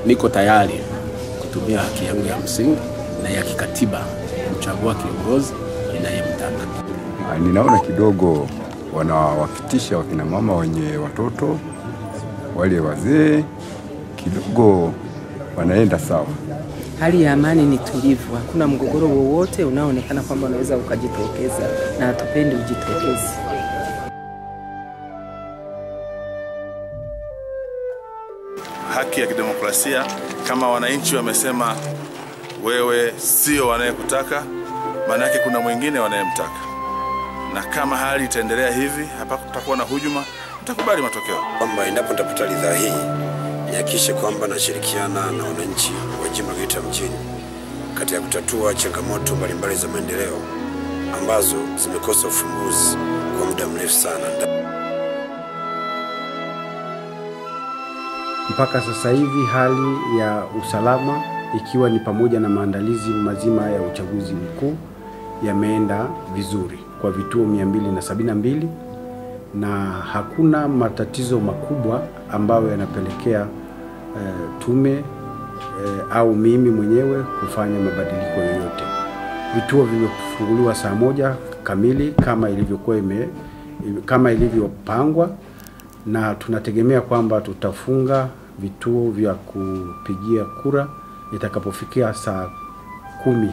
Niko tayari kutumia haki yangu ya msingi na ya kikatiba kuchagua kiongozi ninayemtaka. Ninaona kidogo wanawakitisha wakina mama wenye watoto, wale wazee kidogo wanaenda sawa. Hali ya amani ni tulivu, hakuna mgogoro wowote unaoonekana kwamba unaweza ukajitokeza, na hatupendi ujitokeze. Haki ya kidemokrasia, kama wananchi wamesema wewe sio wanayekutaka, maana yake kuna mwingine wanayemtaka. Na kama hali itaendelea hivi, hapa kutakuwa na hujuma, utakubali matokeo. Kwamba endapo nitapata ridhaa hii, nihakikishe kwamba nashirikiana na wananchi wa jimbo la Geita mjini katika kutatua changamoto mbalimbali za maendeleo ambazo zimekosa ufumbuzi kwa muda mrefu sana. Mpaka sasa hivi hali ya usalama, ikiwa ni pamoja na maandalizi mazima ya uchaguzi mkuu, yameenda vizuri kwa vituo 272 na hakuna matatizo makubwa ambayo yanapelekea tume au mimi mwenyewe kufanya mabadiliko yoyote. Vituo vimefunguliwa saa 1 kamili kama ilivyopangwa, na tunategemea kwamba tutafunga vituo vya kupigia kura itakapofikia saa 10